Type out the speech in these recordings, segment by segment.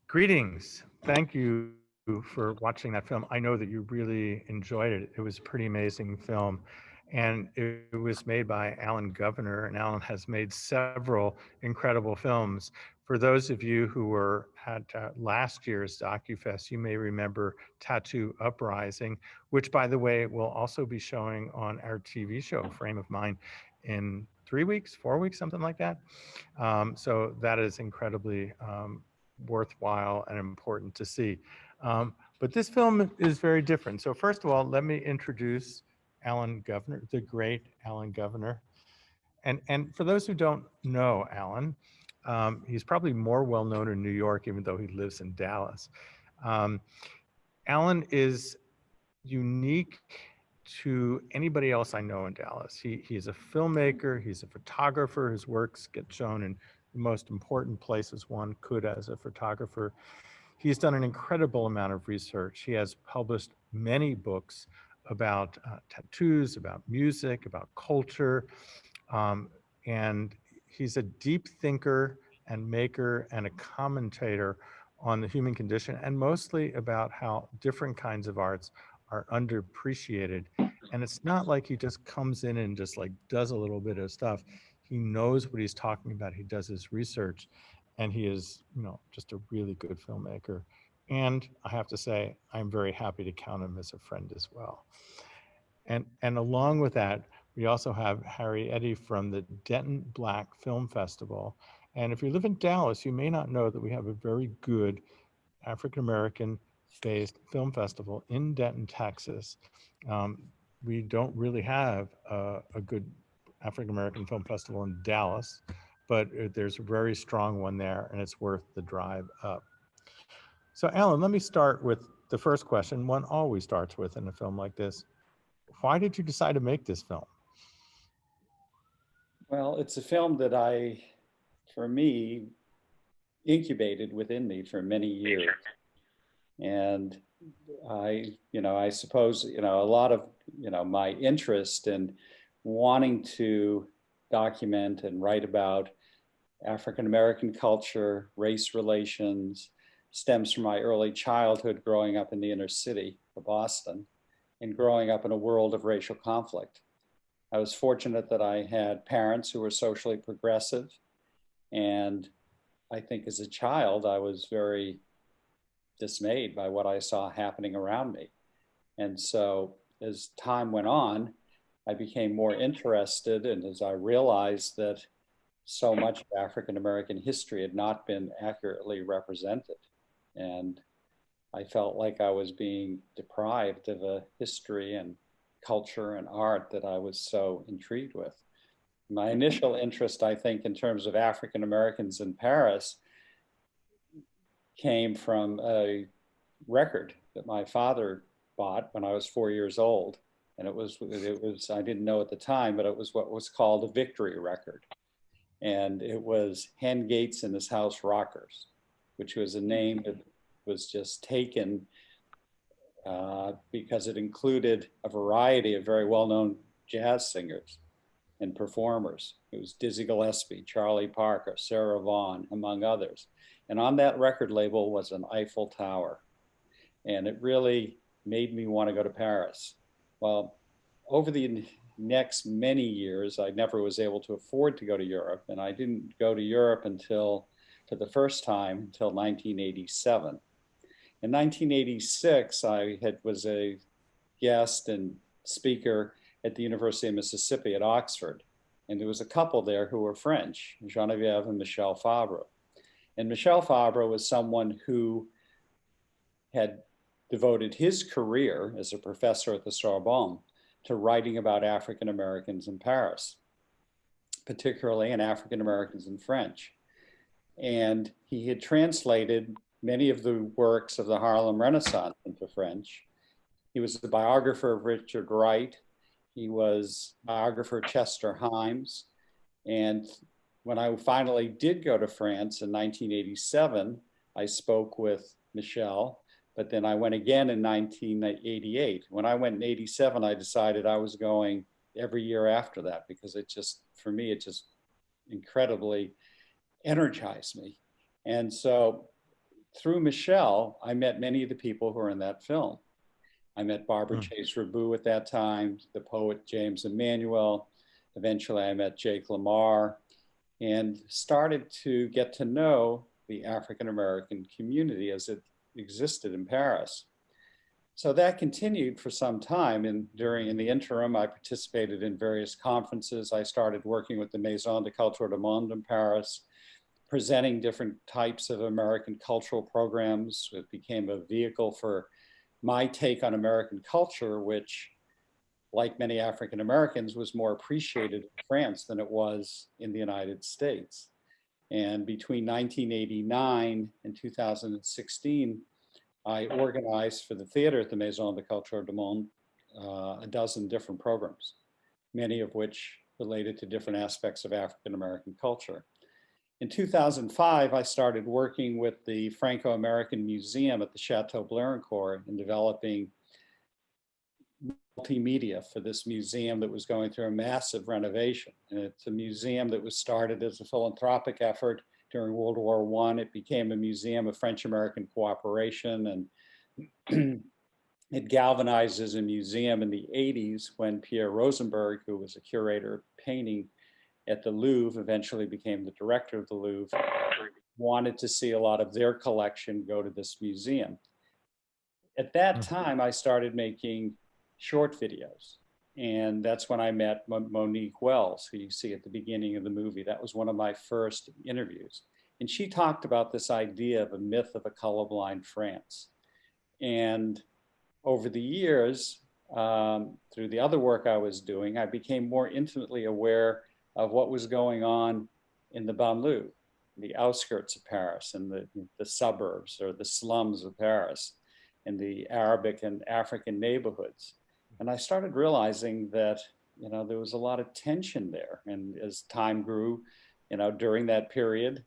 Greetings. Thank you for watching that film. I know that you really enjoyed it. It was a pretty amazing film. And it was made by Alan Govenar, and Alan has made several incredible films. For those of you who were at last year's DocuFest, you may remember Tattoo Uprising, which, by the way, will also be showing on our TV show, Frame of Mind, in 3 weeks, 4 weeks, something like that. So that is incredibly worthwhile and important to see. But this film is very different. So first of all, let me introduce Alan Govenar, the great Alan Govenar. And for those who don't know Alan, he's probably more well known in New York, even though he lives in Dallas. Um, Alan is unique to anybody else I know in Dallas. He's a filmmaker, he's a photographer. His works get shown in the most important places one could as a photographer. He's done an incredible amount of research. He has published many books about tattoos, about music, about culture, um, and he's a deep thinker and maker and a commentator on the human condition, and mostly about how different kinds of arts are underappreciated. And it's not like he just comes in and just like does a little bit of stuff. He knows what he's talking about. He does his research, and he is, just a really good filmmaker. And I have to say, I'm very happy to count him as a friend as well. And along with that, we also have Harry Eddy from the Denton Black Film Festival. And if you live in Dallas, you may not know that we have a very good African American based film festival in Denton, Texas. Um, we don't really have a good African American film festival in Dallas, but there's a very strong one there, and it's worth the drive up. So, Alan, let me start with the first question. One always starts with in a film like this. Why did you decide to make this film? Well, it's a film that for me, incubated within me for many years. And I suppose, a lot of, my interest in wanting to document and write about African American culture, race relations, stems from my early childhood growing up in the inner city of Boston and growing up in a world of racial conflict. I was fortunate that I had parents who were socially progressive. And I think as a child, I was very dismayed by what I saw happening around me. And so as time went on, I became more interested. And as I realized that so much of African American history had not been accurately represented, and I felt like I was being deprived of a history and culture and art that I was so intrigued with. My initial interest, I think, in terms of African Americans in Paris came from a record that my father bought when I was 4 years old. And it was, I didn't know at the time, but it was what was called a victory record. And it was Hen Gates and His House Rockers, which was a name that was just taken because it included a variety of very well-known jazz singers and performers. It was Dizzy Gillespie, Charlie Parker, Sarah Vaughan, among others. And on that record label was an Eiffel Tower. And it really made me want to go to Paris. Well, over the next many years, I never was able to afford to go to Europe. And I didn't go to Europe for the first time, until 1987. In 1986, was a guest and speaker at the University of Mississippi at Oxford. And there was a couple there who were French, Geneviève and Michel Fabre. And Michel Fabre was someone who had devoted his career as a professor at the Sorbonne to writing about African Americans in Paris, particularly in African Americans in French. And he had translated many of the works of the Harlem Renaissance into French. He was the biographer of Richard Wright. He was biographer of Chester Himes. And when I finally did go to France in 1987, I spoke with Michel, but then I went again in 1988. When I went in 87, I decided I was going every year after that because for me, it just incredibly energized me. And so through Michelle, I met many of the people who are in that film. I met Barbara Chase-Riboud at that time, the poet James Emmanuel. Eventually, I met Jake Lamar and started to get to know the African-American community as it existed in Paris. So that continued for some time. And in the interim, I participated in various conferences. I started working with the Maison de Culture du Monde in Paris, presenting different types of American cultural programs. It became a vehicle for my take on American culture, which, like many African Americans, was more appreciated in France than it was in the United States. And between 1989 and 2016, I organized for the theater at the Maison de Culture du Monde a dozen different programs, many of which related to different aspects of African American culture. In 2005, I started working with the Franco-American Museum at the Chateau Blérancourt in developing multimedia for this museum that was going through a massive renovation. And it's a museum that was started as a philanthropic effort during World War I. It became a museum of French-American cooperation, and it galvanized as a museum in the 80s when Pierre Rosenberg, who was a curator of painting at the Louvre, eventually became the director of the Louvre, wanted to see a lot of their collection go to this museum. At that time, I started making short videos. And that's when I met Monique Wells, who you see at the beginning of the movie. That was one of my first interviews. And she talked about this idea of a myth of a colorblind France. And over the years, through the other work I was doing, I became more intimately aware of what was going on in the banlieue, the outskirts of Paris, and the suburbs or the slums of Paris, and the Arabic and African neighborhoods. And I started realizing that, there was a lot of tension there. And as time grew, during that period,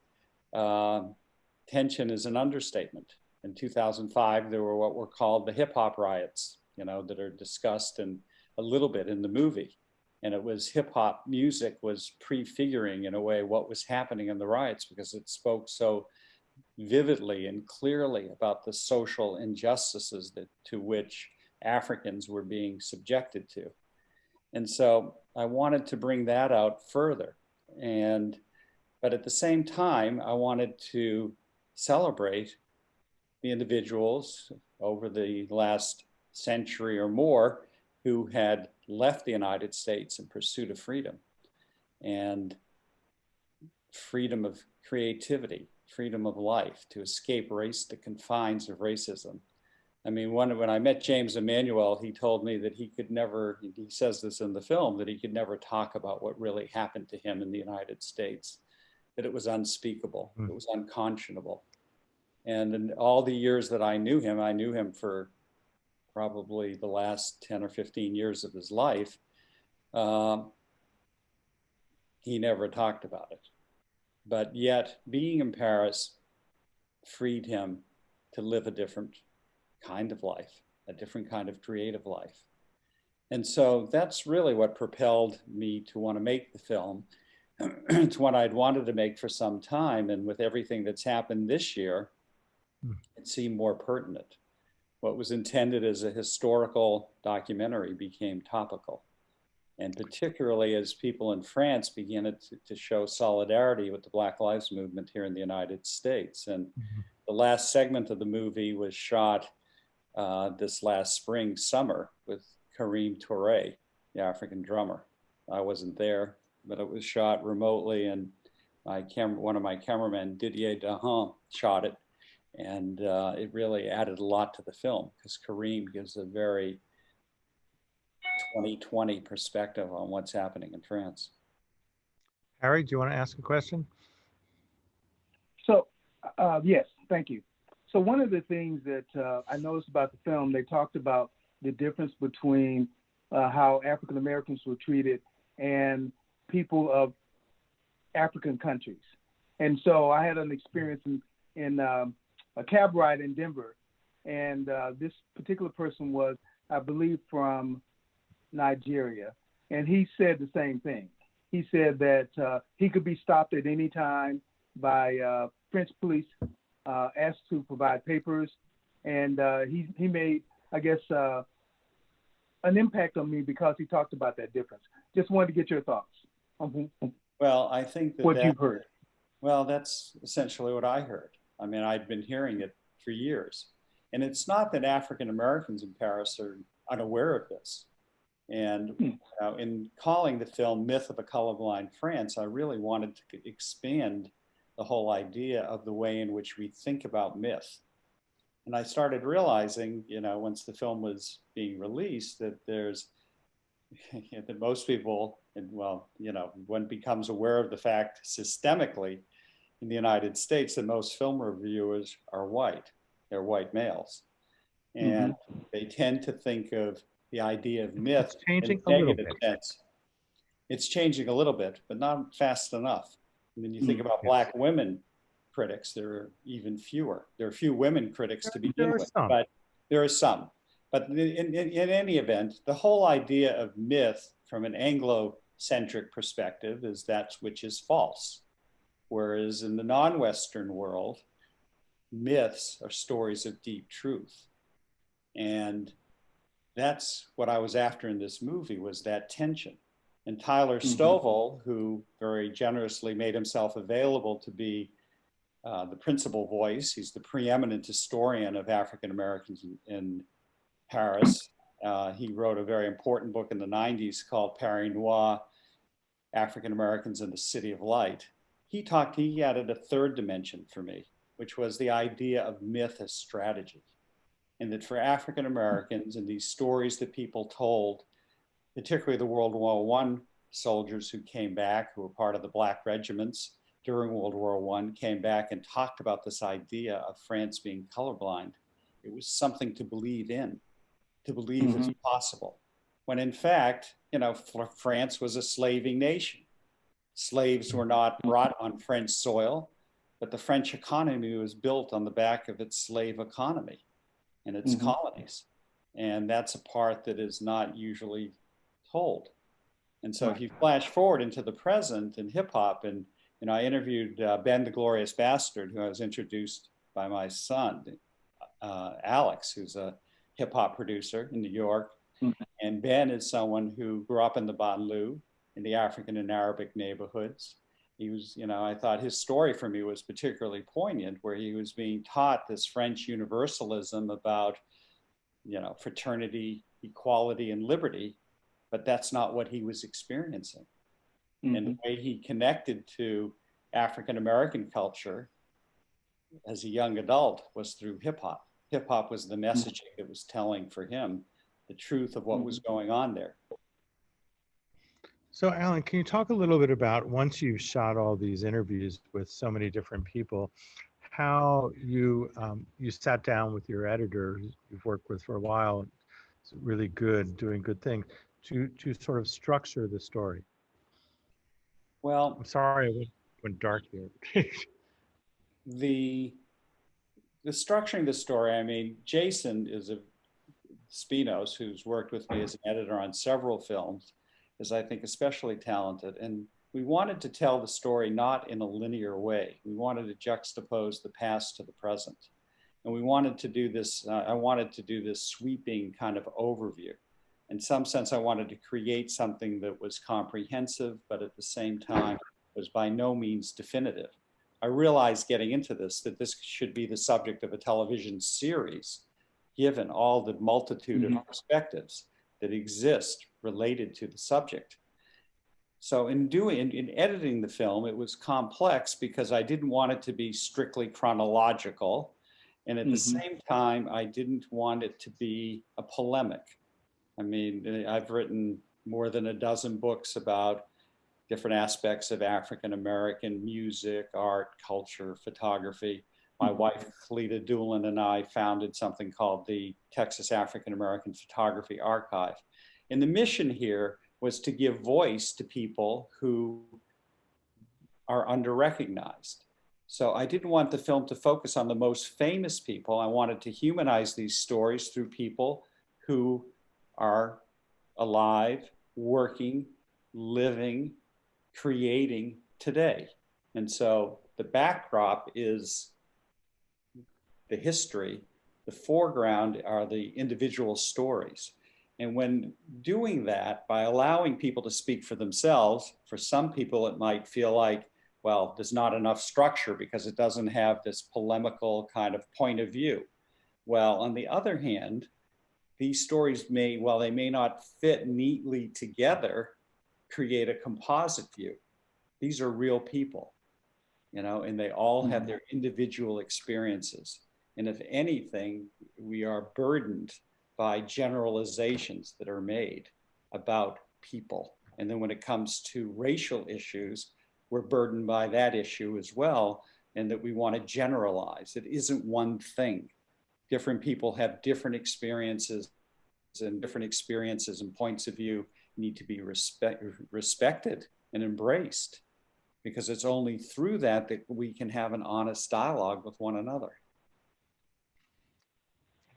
tension is an understatement. In 2005, there were what were called the hip hop riots, that are discussed a little bit in the movie. And it was hip hop music was prefiguring in a way what was happening in the riots, because it spoke so vividly and clearly about the social injustices to which Africans were being subjected to. And so I wanted to bring that out further. But at the same time, I wanted to celebrate the individuals over the last century or more who had left the United States in pursuit of freedom and freedom of creativity, freedom of life, to escape the confines of racism. I mean, when I met James Emmanuel, he told me that he says this in the film, that he could never talk about what really happened to him in the United States, that it was unspeakable, it was unconscionable. And in all the years that I knew him for probably the last 10 or 15 years of his life, he never talked about it. But yet being in Paris freed him to live a different kind of life, a different kind of creative life. And so that's really what propelled me to want to make the film. It's one I'd wanted to make for some time. And with everything that's happened this year, it seemed more pertinent. What was intended as a historical documentary became topical. And particularly as people in France began to show solidarity with the Black Lives Movement here in the United States. And the last segment of the movie was shot this last summer with Kareem Touré, the African drummer. I wasn't there, but it was shot remotely, and one of my cameramen, Didier Dahan, shot it. And it really added a lot to the film, because Kareem gives a very 2020 perspective on what's happening in France. Harry, do you want to ask a question? So, yes, thank you. So one of the things that I noticed about the film, they talked about the difference between how African Americans were treated and people of African countries. And so I had an experience in a cab ride in Denver, and this particular person was, I believe, from Nigeria, and he said the same thing. He said that he could be stopped at any time by French police asked to provide papers, and he made, I guess, an impact on me because he talked about that difference. Just wanted to get your thoughts on Well, I think that what you've heard. Well, that's essentially what I heard. I mean, I'd been hearing it for years. And it's not that African Americans in Paris are unaware of this. And in calling the film Myth of a Colorblind France, I really wanted to expand the whole idea of the way in which we think about myth. And I started realizing, once the film was being released, that there's that most people, and one becomes aware of the fact systemically in the United States that most film reviewers are white. They're white males. And they tend to think of the idea of myth in a negative sense. It's changing a little bit, but not fast enough. And then you think about Black women critics, there are even fewer. There are few women critics to begin with, but there are some. But in any event, the whole idea of myth from an Anglo-centric perspective is that which is false. Whereas in the non-Western world, myths are stories of deep truth. And that's what I was after in this movie, was that tension. And Tyler Stovall, who very generously made himself available to be the principal voice, he's the preeminent historian of African Americans in Paris. He wrote a very important book in the 90s called Paris Noir, African Americans in the City of Light. He added a third dimension for me, which was the idea of myth as strategy. And that for African Americans and these stories that people told, particularly the World War I soldiers who came back, who were part of the Black regiments during World War I, came back and talked about this idea of France being colorblind. It was something to believe in, to believe it's possible. When in fact, France was a slaving nation. Slaves were not brought on French soil, but the French economy was built on the back of its slave economy and its colonies. And that's a part that is not usually told. And so if you flash forward into the present in hip hop, and I interviewed Ben the Glorious Bastard, who I was introduced by my son, Alex, who's a hip hop producer in New York. And Ben is someone who grew up in the banlieue, in the African and Arabic neighborhoods. He was, I thought his story for me was particularly poignant, where he was being taught this French universalism about, fraternity, equality, and liberty, but that's not what he was experiencing. And the way he connected to African American culture as a young adult was through hip hop. Hip hop was the messaging that was telling for him the truth of what was going on there. So, Alan, can you talk a little bit about, once you've shot all these interviews with so many different people, how you sat down with your editor, who you've worked with for a while, it's really good, doing good things, to sort of structure the story? Well, I'm sorry I went dark here. the structuring the story, I mean, Jason is Spinos, who's worked with me as an editor on several films, is, I think, especially talented. And we wanted to tell the story not in a linear way. We wanted to juxtapose the past to the present. And we wanted to do this, I wanted to do this sweeping kind of overview. In some sense, I wanted to create something that was comprehensive, but at the same time was by no means definitive. I realized getting into this that this should be the subject of a television series, given all the multitude of perspectives that exist related to the subject. So in editing the film, it was complex because I didn't want it to be strictly chronological. And at the same time, I didn't want it to be a polemic. I mean, I've written more than a dozen books about different aspects of African American music, art, culture, photography. My wife, Cleta Doolin, and I founded something called the Texas African American Photography Archive. And the mission here was to give voice to people who are under-recognized. So I didn't want the film to focus on the most famous people. I wanted to humanize these stories through people who are alive, working, living, creating today. And so the backdrop is the history. The foreground are the individual stories. And when doing that, by allowing people to speak for themselves, for some people it might feel like, well, there's not enough structure because it doesn't have this polemical kind of point of view. Well, on the other hand, these stories may, while they may not fit neatly together, create a composite view. These are real people, you know, and they all have their individual experiences. And if anything, we are burdened by generalizations that are made about people. And then when it comes to racial issues, we're burdened by that issue as well, and that we want to generalize. It isn't one thing. Different people have different experiences, and different experiences and points of view need to be respected and embraced, because it's only through that that we can have an honest dialogue with one another.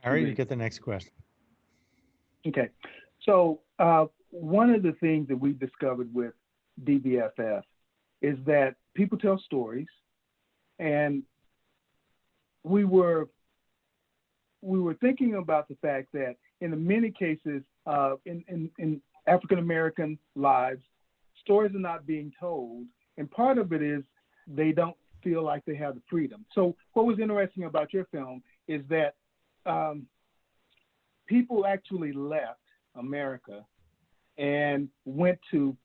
Harry, you get the next question. Okay. So one of the things that we discovered with DBFF is that people tell stories, and we were thinking about the fact that in many cases in African American lives, stories are not being told, and part of it is they don't feel like they have the freedom. So what was interesting about your film is that people actually left America and went to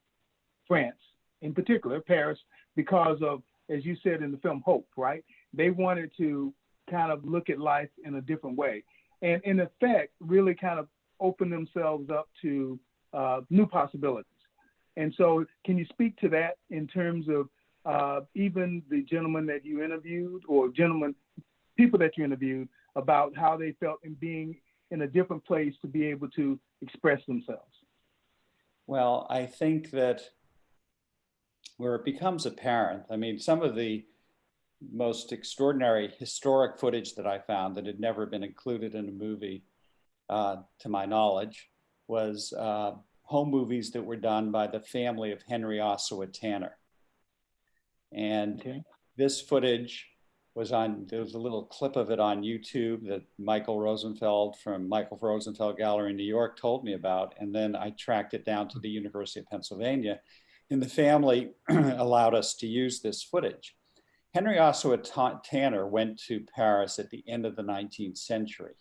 France, in particular Paris, because of, as you said in the film, hope, right? They wanted to kind of look at life in a different way, and in effect really kind of open themselves up to new possibilities. And so can you speak to that in terms of even the gentleman that you interviewed, or people that you interviewed, about how they felt in being in a different place to be able to express themselves? Well, I think that where it becomes apparent, I mean, some of the most extraordinary historic footage that I found that had never been included in a movie, to my knowledge, was home movies that were done by the family of Henry Ossawa Tanner. And this footage was there was a little clip of it on YouTube that Michael Rosenfeld from Michael Rosenfeld Gallery in New York told me about. And then I tracked it down to the University of Pennsylvania, and the family allowed us to use this footage. Henry Ossawa Tanner went to Paris at the end of the 19th century.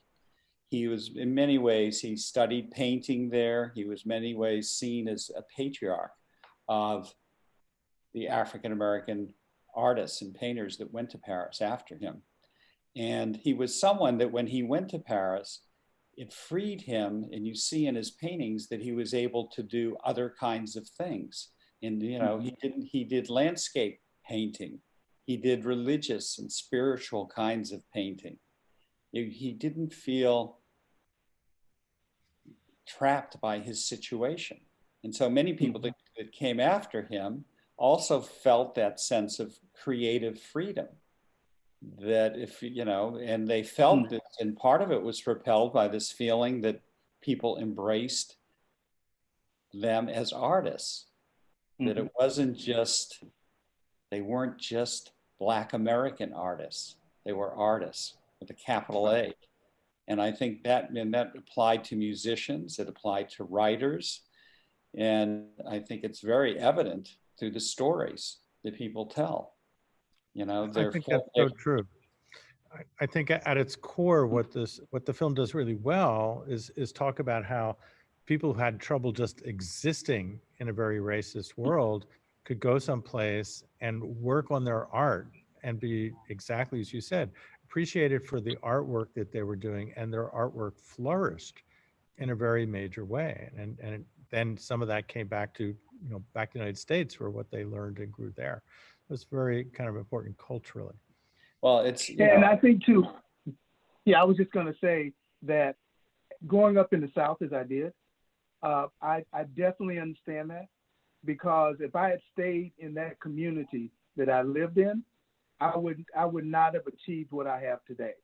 He was, in many ways, he studied painting there. He was in many ways seen as a patriarch of the African-American artists and painters that went to Paris after him. And he was someone that when he went to Paris, it freed him, and you see in his paintings that he was able to do other kinds of things. And, you know, he did landscape painting. He did religious and spiritual kinds of painting. He didn't feel trapped by his situation. And so many people that came after him also felt that sense of creative freedom, that if, you know, and they felt that, and part of it was propelled by this feeling that people embraced them as artists, that it wasn't just, they weren't just Black American artists, they were artists with a capital A. And I think that applied to musicians, it applied to writers. And I think it's very evident through the stories that people tell. You know, I think that's so true. I think at its core, what the film does really well is talk about how people who had trouble just existing in a very racist world could go someplace and work on their art and be, exactly as you said, appreciated for the artwork that they were doing, and their artwork flourished in a very major way. And then some of that came back to, you know, back to the United States, for what they learned and grew there. It was very kind of important culturally. Well, it's, and I think too, I was just going to say that growing up in the South as I did, I definitely understand that, because if I had stayed in that community that I lived in, I would not have achieved what I have today,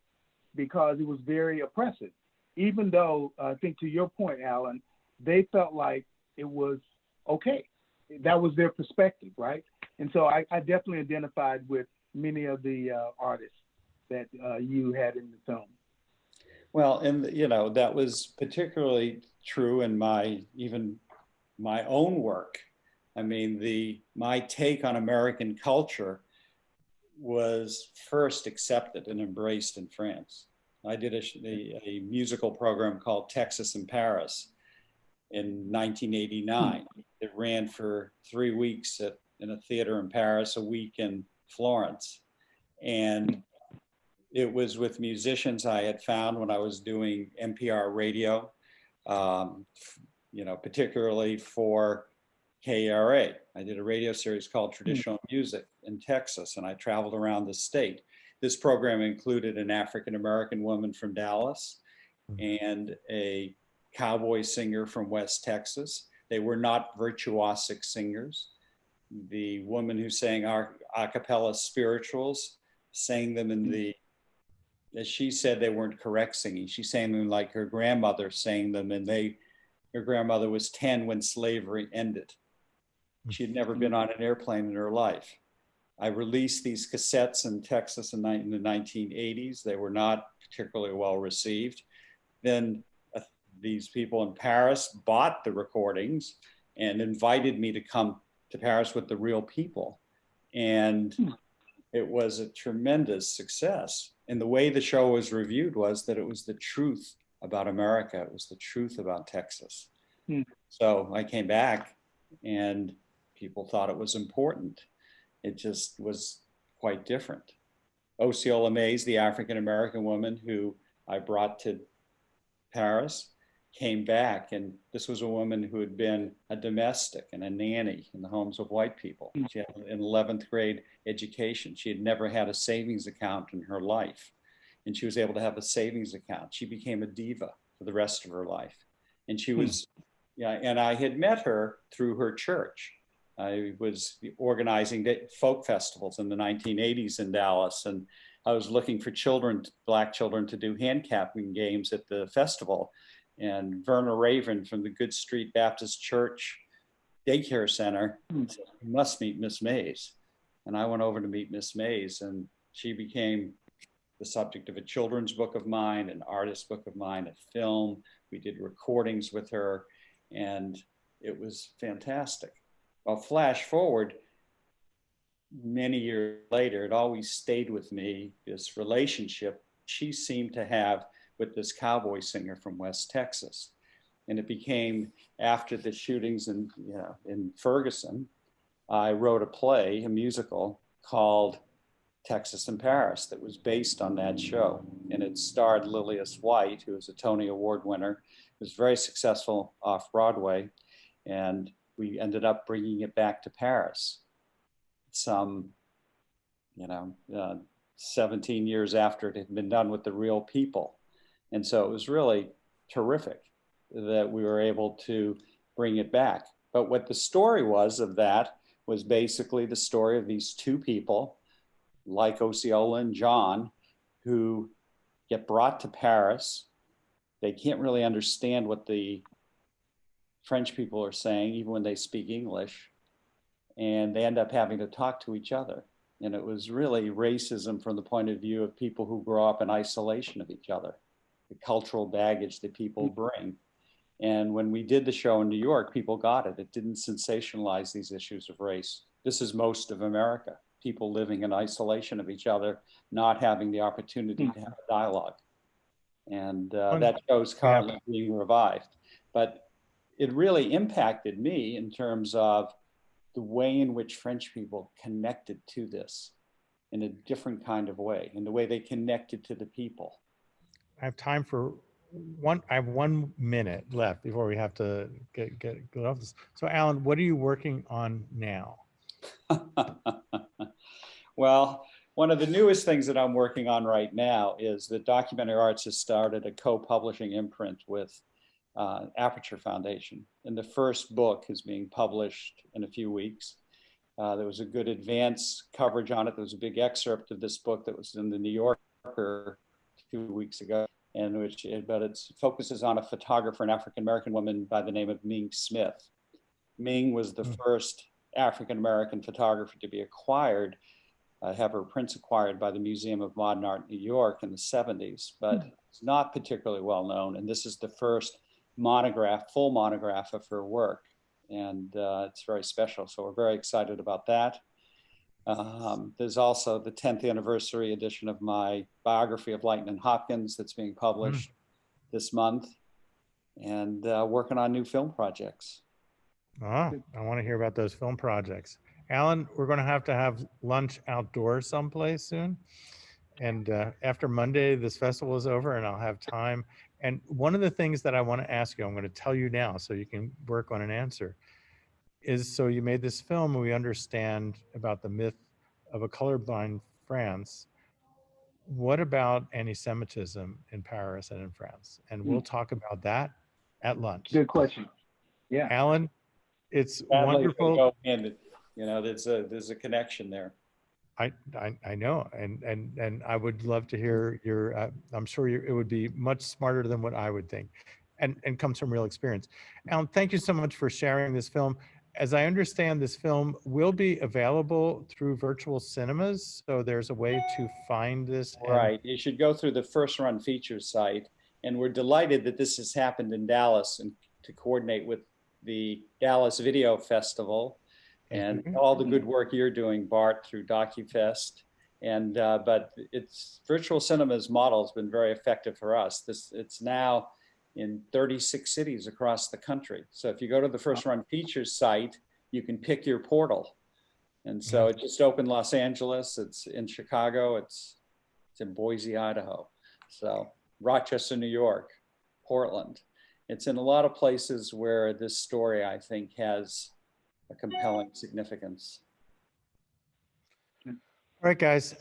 because it was very oppressive. Even though, I think to your point, Alan, they felt like it was okay. That was their perspective, right? And so I definitely identified with many of the artists that you had in the film. Well, and you know, that was particularly true in even my own work. I mean, my take on American culture was first accepted and embraced in France. I did a musical program called Texas in Paris in 1989. It ran for 3 weeks in a theater in Paris, a week in Florence. And it was with musicians I had found when I was doing NPR radio, you know, particularly for KRA. I did a radio series called Traditional Music in Texas, and I traveled around the state. This program included an African-American woman from Dallas and a cowboy singer from West Texas. They were not virtuosic singers. The woman who sang our a cappella spirituals sang them in the, as she said, they weren't correct singing. She sang them like her grandmother sang them, and her grandmother was 10 when slavery ended. She had never been on an airplane in her life. I released these cassettes in Texas in the 1980s. They were not particularly well received. Then these people in Paris bought the recordings and invited me to come to Paris with the real people. And it was a tremendous success. And the way the show was reviewed was that it was the truth about America. It was the truth about Texas. So I came back and people thought it was important. It just was quite different. Osceola Mays, the African-American woman who I brought to Paris, came back, and this was a woman who had been a domestic and a nanny in the homes of white people. She had an 11th grade education. She had never had a savings account in her life, and she was able to have a savings account. She became a diva for the rest of her life. And she was, yeah, and I had met her through her church. I was organizing folk festivals in the 1980s in Dallas, and I was looking for children, Black children, to do handicapping games at the festival. And Verna Raven from the Good Street Baptist Church Daycare Center said, "You must meet Miss Mays." And I went over to meet Miss Mays, and she became the subject of a children's book of mine, an artist book of mine, a film. We did recordings with her, and it was fantastic. Well, flash forward many years later, it always stayed with me, this relationship she seemed to have with this cowboy singer from West Texas. And it became, after the shootings in Ferguson, I wrote a play, a musical called Texas in Paris that was based on that show. And it starred Lillias White, who was a Tony Award winner. It was very successful off Broadway. And we ended up bringing it back to Paris some, 17 years after it had been done with the real people. And so it was really terrific that we were able to bring it back. But what the story was of that was basically the story of these two people, like Osceola and John, who get brought to Paris. They can't really understand what the French people are saying, even when they speak English. And they end up having to talk to each other. And it was really racism from the point of view of people who grow up in isolation of each other, the cultural baggage that people bring. And when we did the show in New York, people got it. It didn't sensationalize these issues of race. This is most of America, people living in isolation of each other, not having the opportunity to have a dialogue. And that show's currently being revived. But it really impacted me in terms of the way in which French people connected to this in a different kind of way, in the way they connected to the people. I have time for I have 1 minute left before we have to get off this. So Alan, what are you working on now? Well, one of the newest things that I'm working on right now is that Documentary Arts has started a co-publishing imprint with Aperture Foundation. And the first book is being published in a few weeks. There was a good advance coverage on it. There was a big excerpt of this book that was in the New Yorker 2 weeks ago, but it focuses on a photographer, an African-American woman by the name of Ming Smith. Ming was the first African-American photographer to be acquired have her prints acquired by the Museum of Modern Art in New York in the 70s, but it's not particularly well known. And this is the first monograph, full monograph of her work. And it's very special. So we're very excited about that. There's also the 10th anniversary edition of my biography of Lightnin Hopkins that's being published this month, and working on new film projects. Oh, I want to hear about those film projects. Alan, we're going to have lunch outdoors someplace soon. And after Monday, this festival is over and I'll have time. And one of the things that I want to ask you, I'm going to tell you now so you can work on an answer, is so you made this film and we understand about the myth of a colorblind France. What about anti-Semitism in Paris and in France? And we'll talk about that at lunch. Good question. Yeah. Alan, it's Sadly, wonderful. go in, you know, there's a connection there. I know, and I would love to hear your. I'm sure it would be much smarter than what I would think, and comes from real experience. Alan, thank you so much for sharing this film. As I understand, this film will be available through virtual cinemas, so there's a way to find this. Right, you should go through the First Run Features site, and we're delighted that this has happened in Dallas and to coordinate with the Dallas Video Festival and all the good work you're doing, Bart, through DocuFest. And but it's virtual cinema's model has been very effective for us. It's now in 36 cities across the country. So if you go to the First Run Features site, you can pick your portal. And so it just opened Los Angeles, it's in Chicago, it's in Boise, Idaho. So Rochester, New York, Portland. It's in a lot of places where this story, I think, has a compelling significance. All right, guys,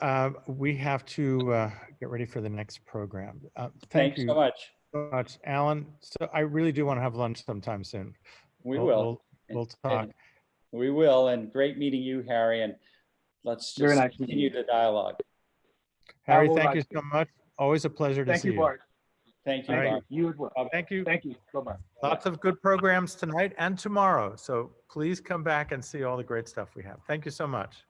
we have to get ready for the next program. Thank you so much. Alan. So I really do want to have lunch sometime soon. We'll talk. We will, and great meeting you, Harry, and let's just continue the dialogue. Harry, thank you so much. Always a pleasure to see you. Thank you, Bart. Thank you, Bart. Bart. You as well. Thank you. Thank you. Bye-bye. Lots of good programs tonight and tomorrow. So please come back and see all the great stuff we have. Thank you so much.